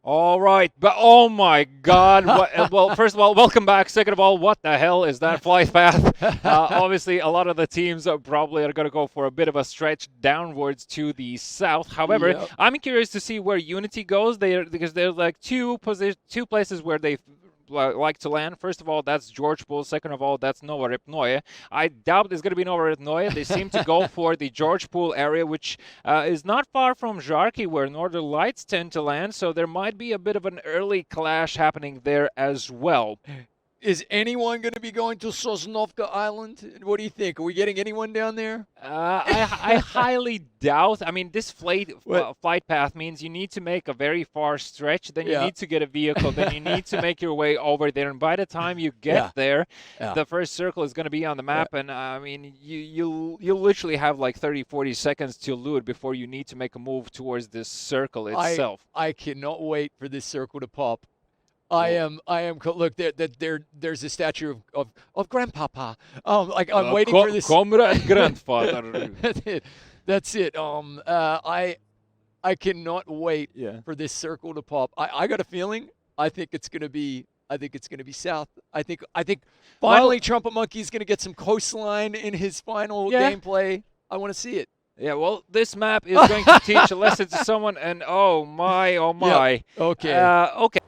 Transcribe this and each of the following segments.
All right, but oh my God! Well, first of all, welcome back. Second of all, what the hell is that flight path? Obviously, a lot of the teams probably are going to go for a bit of a stretch downwards to the south. However, Yep. I'm curious to see where Unity goes. Because there's like two places where they like to land. First of all, that's George Bull. Second of all, that's Nova Repnoye. I doubt it's going to be Nova Repnoye. They seem to go for the George Pool area, which is not far from Žarki, where Northern Lights tend to land. So there might be a bit of an early clash happening there as well. Is anyone going to be going to Sosnovka Island? What do you think? Are we getting anyone down there? I highly doubt. I mean, this flight path means you need to make a very far stretch. Then you Yeah. need to get a vehicle. Then you need to make your way over there. And by the time you get Yeah. there, Yeah. the first circle is going to be on the map. And I mean, you literally have like 30, 40 seconds to loot before you need to make a move towards this circle itself. I cannot wait for this circle to pop. I am. Look, there's a statue of Grandpapa. I'm waiting for this. Comrade grandfather. That's it. That's it. I cannot wait Yeah. for this circle to pop. I got a feeling. I think it's gonna be. I think it's gonna be south. I think finally Trumpet Monkey is gonna get some coastline in his final gameplay. I want to see it. Yeah, well, this map is going to teach a lesson to someone, and oh my. Yep. Okay. Okay.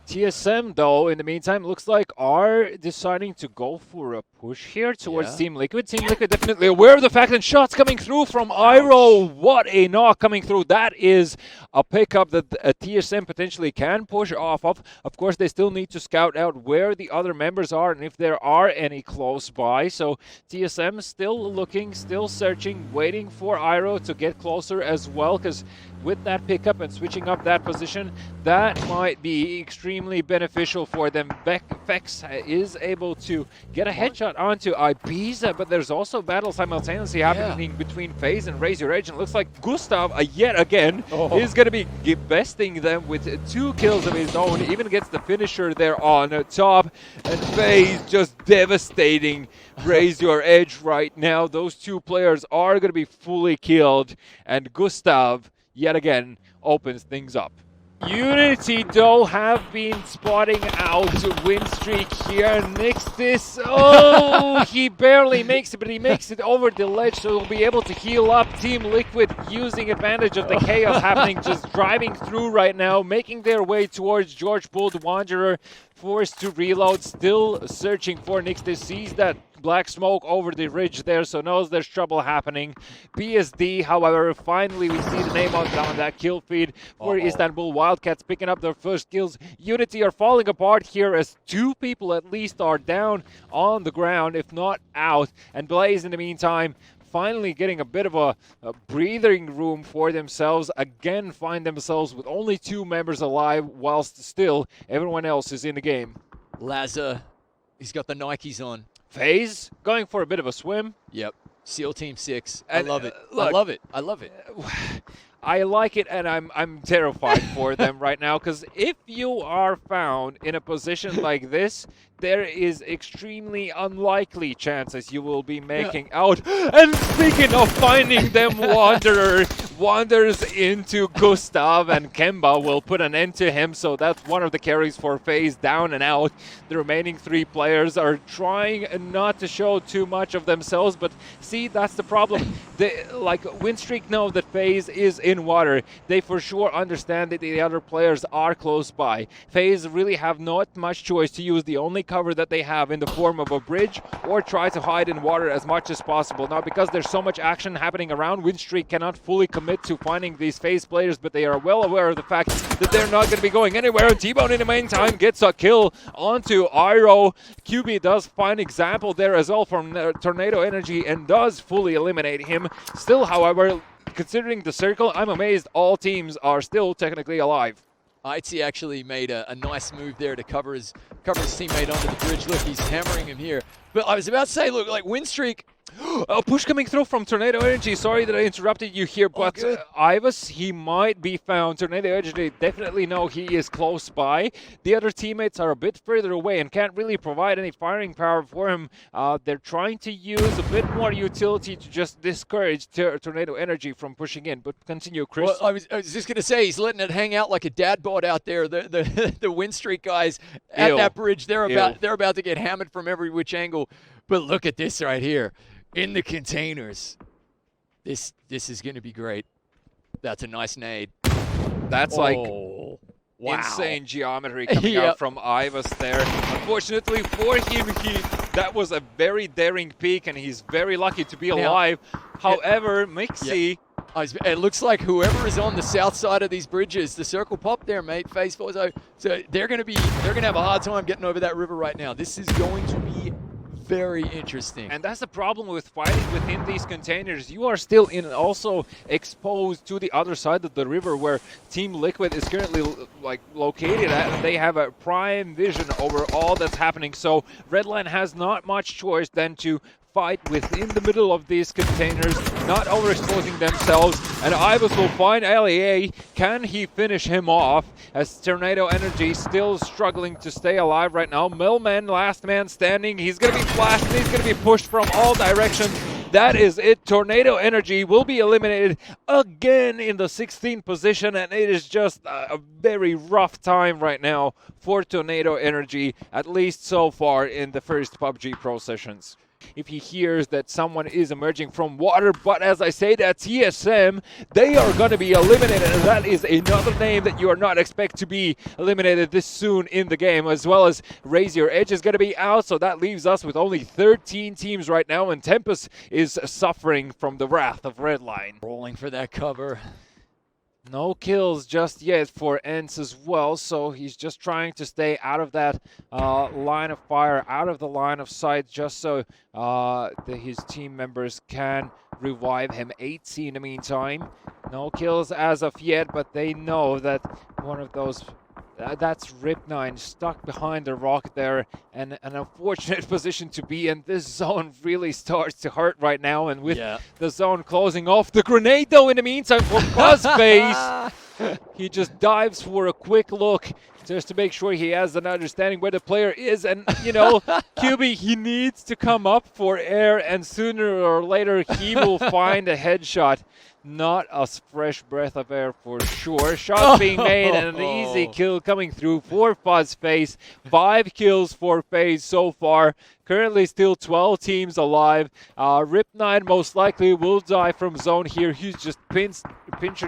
TSM, though, in the meantime, looks like are deciding to go for a push here towards Team Liquid. Team Liquid definitely aware of the fact that shots coming through from Iroh. What a knock coming through. That is a pickup that a TSM potentially can push off of. Of course, they still need to scout out where the other members are and if there are any close by. So TSM still looking, still searching, waiting for Iroh to get closer as well, because with that pickup and switching up that position, that might be extremely beneficial for them. Vex is able to get a headshot onto Ibiza, but there's also battle simultaneously happening between FaZe and Raise Your Edge, and it looks like Gustav, yet again, is going to be besting them with 2 kills of his own, even gets the finisher there on top, and FaZe just devastating Raise Your Edge right now. Those 2 players are going to be fully killed, and Gustav yet again opens things up. Unity, though, have been spotting out win streak here. Nixtis, oh, he barely makes it, but he makes it over the ledge, so he'll be able to heal up. Team Liquid using advantage of the chaos happening, just driving through right now, making their way towards George Bull, the Wanderer, forced to reload, still searching for Nixtis, sees that black smoke over the ridge there, so knows there's trouble happening. PSD, however, finally we see the name on that kill feed for Istanbul Wildcats picking up their first kills. Unity are falling apart here as 2 people at least are down on the ground, if not out. And Blaze, in the meantime, finally getting a bit of a breathing room for themselves. Again, find themselves with only 2 members alive, whilst still everyone else is in the game. Laza, he's got the Nikes on. FaZe going for a bit of a swim. Yep. SEAL Team 6. And, I love it. look, I love it. I love it. I like it, and I'm terrified for them right now, because if you are found in a position like this, there is extremely unlikely chances you will be making out. And speaking of finding them, wanders into Gustav, and Kemba will put an end to him, so that's one of the carries for FaZe down and out. The remaining 3 players are trying not to show too much of themselves, but see, that's the problem. Like, Winstreak know that FaZe is in water. They for sure understand that the other players are close by. FaZe really have not much choice to use the only cover that they have in the form of a bridge, or try to hide in water as much as possible. Now, because there's so much action happening around, Winstreak cannot fully commit to finding these FaZe players, but they are well aware of the fact that they're not going to be going anywhere. And T-Bone in the meantime gets a kill onto Iroh. QB does find example there as well from Tornado Energy and does fully eliminate him. Still, however, considering the circle, I'm amazed all teams are still technically alive. Itzy actually made a nice move there to cover his teammate onto the bridge. Look, he's hammering him here. But I was about to say, look, like Winstreak, A push coming through from Tornado Energy. Sorry that I interrupted you here, but Ivas, he might be found. Tornado Energy definitely know he is close by. The other teammates are a bit further away and can't really provide any firing power for him. They're trying to use a bit more utility to just discourage Tornado Energy from pushing in. But continue, Chris. Well, I was just going to say, he's letting it hang out like a dad bod out there. The win streak guys at that bridge, they're about to get hammered from every which angle. But look at this right here. In the containers. This is going to be great. That's a nice nade. That's like insane geometry coming out from Ivas there. Unfortunately for him, that was a very daring peek, and he's very lucky to be alive. However, Mixie... It looks like whoever is on the south side of these bridges, the circle pop there, mate, phase 4. So they're going to have a hard time getting over that river right now. This is going to be very interesting. And that's the problem with fighting within these containers. You are still also exposed to the other side of the river where Team Liquid is currently located at, and they have a prime vision over all that's happening. So Redline has not much choice than to fight within the middle of these containers, not overexposing themselves, and Ivas will find LEA. Can he finish him off as Tornado Energy still struggling to stay alive right now? Millman, last man standing, he's going to be blasted, he's going to be pushed from all directions. That is it. Tornado Energy will be eliminated again in the 16th position, and it is just a very rough time right now for Tornado Energy, at least so far in the first PUBG Pro sessions. If he hears that someone is emerging from water, but as I say, that TSM, they are going to be eliminated, and that is another name that you are not expect to be eliminated this soon in the game, as well as Raise Your Edge is going to be out, so that leaves us with only 13 teams right now, and Tempest is suffering from the wrath of Redline. Rolling for that cover. No kills just yet for ENCE as well, so he's just trying to stay out of that line of fire, out of the line of sight, just so his team members can revive him. 8C in the meantime. No kills as of yet, but they know that one of those... that's Rip9 stuck behind the rock there, and an unfortunate position to be in. This zone really starts to hurt right now, and with the zone closing off, the grenade though in the meantime for Buzzface. He just dives for a quick look just to make sure he has an understanding where the player is, and you know, QB, he needs to come up for air, and sooner or later he will find a headshot. Not a fresh breath of air for sure. Shots being made and an easy kill coming through for Buzzface. 5 kills for FaZe so far. Currently still 12 teams alive. Rip9 most likely will die from zone here. He's just pinched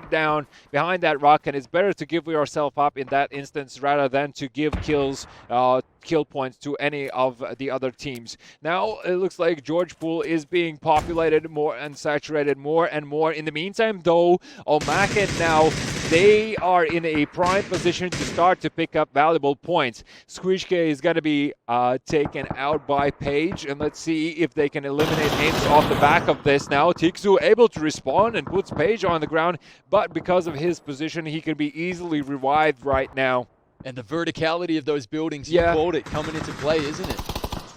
down behind that rock, and it's better to give yourself up in that instance rather than to give kill points to any of the other teams. Now it looks like George Pool is being populated more and saturated more and more. In the meantime though, Omaken now, they are in a prime position to start to pick up valuable points. Squishke is going to be taken out by Page, and let's see if they can eliminate ENCE off the back of this. Now Tixu able to respond and puts Page on the ground, but because of his position he can be easily revived right now. And the verticality of those buildings, you called it, coming into play, isn't it?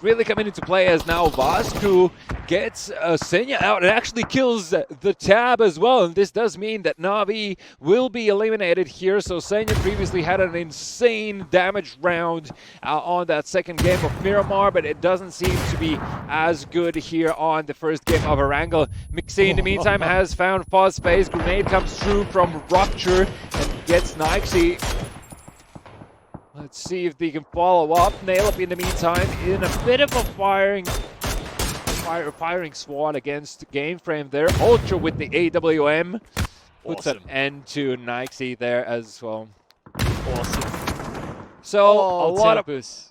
Really coming into play as now Vasku gets Senya out and actually kills the Tab as well. And this does mean that Na'Vi will be eliminated here. So Senya previously had an insane damage round on that second game of Miramar, but it doesn't seem to be as good here on the first game of Erangel. Mixie in the meantime has found Buzzface. Grenade comes through from Rupture and gets Nixie. Let's see if they can follow up. Nail up in the meantime in a bit of a firing SWAT against Game Frame there. Ultra with the AWM. Puts an end to Nixie there as well. Awesome. So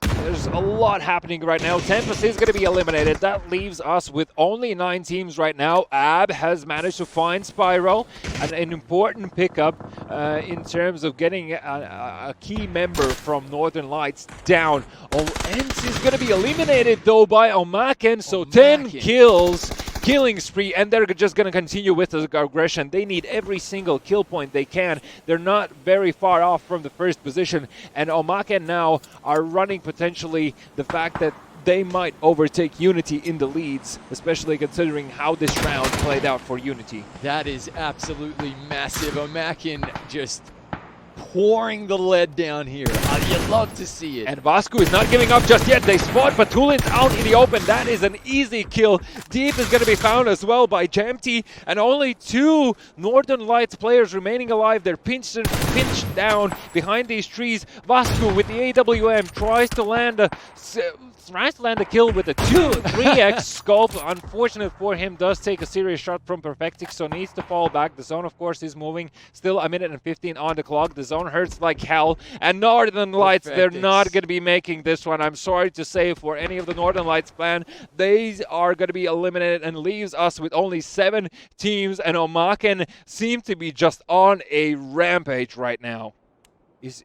there's a lot happening right now. Tempest is going to be eliminated. That leaves us with only 9 teams right now. Ab has managed to find Spyro, an important pickup in terms of getting a key member from Northern Lights down. ENCE is going to be eliminated though by Omaken, so 10 kills. Killing spree, and they're just going to continue with the aggression. They need every single kill point they can. They're not very far off from the first position, and Omaken now are running potentially the fact that they might overtake Unity in the leads, especially considering how this round played out for Unity. That is absolutely massive. Omaken just pouring the lead down here. You love to see it. And Vasco is not giving up just yet. They spot Batulin's out in the open. That is an easy kill. Deep is going to be found as well by Jamty. And only 2 Northern Lights players remaining alive. They're pinched down behind these trees. Vasco with the AWM tries to land a kill with a 3x scope. Unfortunate for him, does take a serious shot from Perfectix, so needs to fall back. The zone, of course, is moving. Still a minute and 15 on the clock. The zone hurts like hell. And Northern Lights, they're not going to be making this one. I'm sorry to say for any of the Northern Lights plan, they are going to be eliminated and leaves us with only 7 teams. And Omaken seem to be just on a rampage right now. Is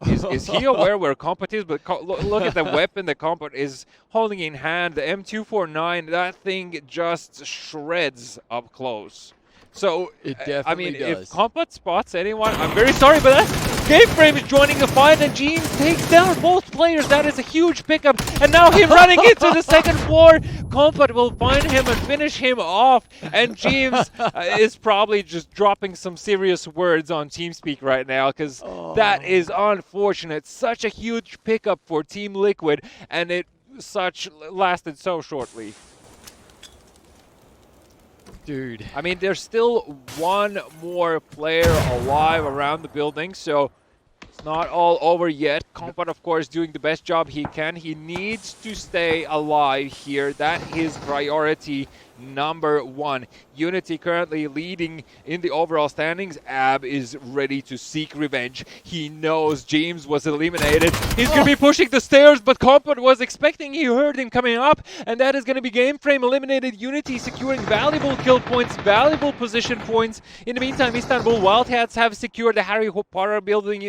he aware where Compat is? But look at the weapon the Compat is holding in hand. The M249, that thing just shreds up close. So, it definitely I mean, does. if Compat spots anyone, I'm very sorry, but that Game Frame is joining the fight, and James takes down both players. That is a huge pickup, and now him running into the second floor. Compat will find him and finish him off, and James is probably just dropping some serious words on TeamSpeak right now, because that is unfortunate. Such a huge pickup for Team Liquid, and it lasted so shortly. Dude. I mean, there's still 1 more player alive around the building, so it's not all over yet. Compat, of course, doing the best job he can. He needs to stay alive here. That is priority number 1. Unity currently leading in the overall standings. Ab is ready to seek revenge. He knows James was eliminated. He's going to be pushing the stairs, but Compat was expecting, he heard him coming up, and that is going to be Game Frame eliminated. Unity securing valuable kill points, valuable position points. In the meantime, Istanbul Wildcats have secured the Harry Potter building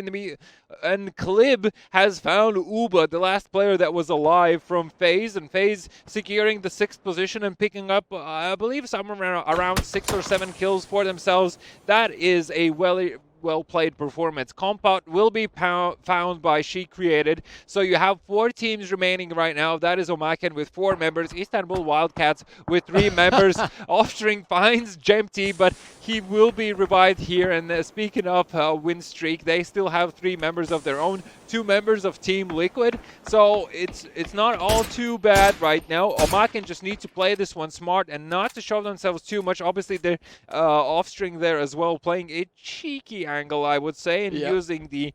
and Klib has found Uba, the last player that was alive from FaZe, and FaZe securing the 6th position and picking up, I believe, somewhere around 6 or 7 kills for themselves. That is a well-played performance. Compat will be found by She Created. So you have 4 teams remaining right now. That is Omaken with 4 members. Istanbul Wildcats with 3 members. Offstring finds Jemty, but he will be revived here. And speaking of win streak, they still have 3 members of their own. 2 members of Team Liquid. So it's not all too bad right now. Omaken just need to play this one smart and not to show themselves too much. Obviously, they're Offstring there as well, playing a cheeky angle, I would say, and using the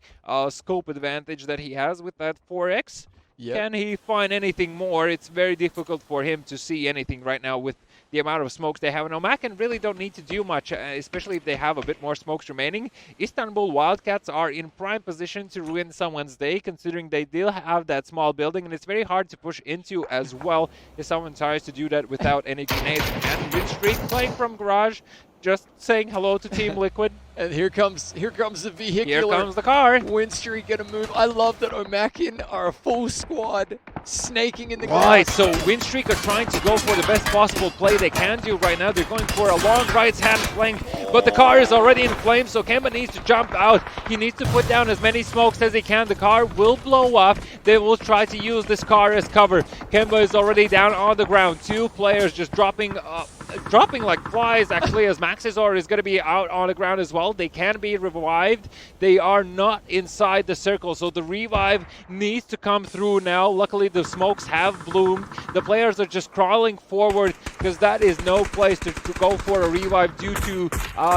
scope advantage that he has with that 4x. Can he find anything more? It's very difficult for him to see anything right now with the amount of smokes they have. And Omaken really don't need to do much, especially if they have a bit more smokes remaining. Istanbul Wildcats are in prime position to ruin someone's day, considering they still have that small building, and it's very hard to push into as well if someone tries to do that without any grenades. And Windstreak playing from Garage, just saying hello to Team Liquid. And here comes the vehicular. Here comes the car. Windstreak gonna move. I love that Omaken are a full squad snaking in the grass. Right, so Windstreak are trying to go for the best possible play they can do right now. They're going for a long right-hand flank, but the car is already in flames, so Kemba needs to jump out. He needs to put down as many smokes as he can. The car will blow up. They will try to use this car as cover. Kemba is already down on the ground. 2 players just dropping like flies, actually, as Maxizor is going to be out on the ground as well. They can be revived. They are not inside the circle, so the revive needs to come through now. Luckily, the smokes have bloomed. The players are just crawling forward because that is no place to go for a revive due to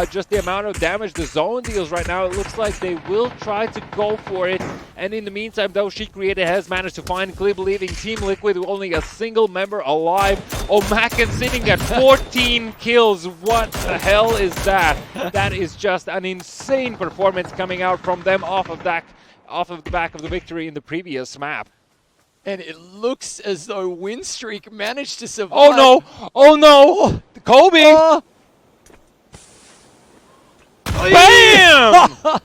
just the amount of damage the zone deals right now. It looks like they will try to go for it. And in the meantime, though, She Created has managed to find Klib, leaving Team Liquid with only a single member alive. Omaken sitting at 14 kills. What the hell is that? That is just an insane performance coming out from them off of the back of the victory in the previous map. And it looks as though Windstreak managed to survive. Oh no! Oh no! Kobe! Bam!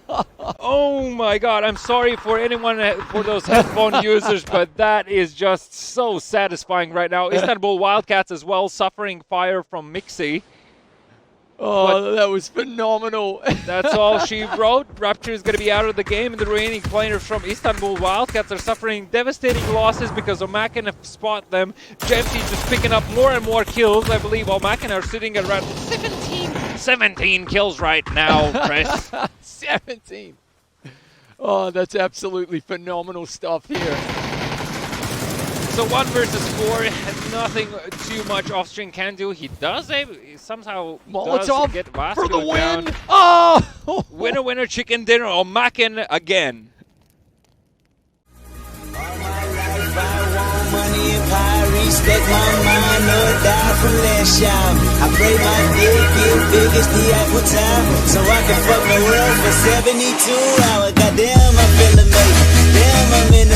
Oh my god, I'm sorry for anyone, for those headphone users, but that is just so satisfying right now. Istanbul Wildcats as well, suffering fire from Mixi. Oh, that was phenomenal. That's all she wrote. Rapture is going to be out of the game, and the remaining players from Istanbul Wildcats are suffering devastating losses because Omaken have spot them. Gemty just picking up more and more kills. I believe Omaken are sitting at around 17 kills right now, Chris. 17. Oh, that's absolutely phenomenal stuff here. So 1 versus 4, nothing too much Offstring can do. He does somehow Molotov get for the win. down. Oh! Winner, winner, chicken dinner. Omaken again. Money and power, respect my mind, no die from last child. I pray my dick get big as the Eiffel Tower, so I can fuck the world for 72 hours. Goddamn, I feel amazing. Damn, I'm in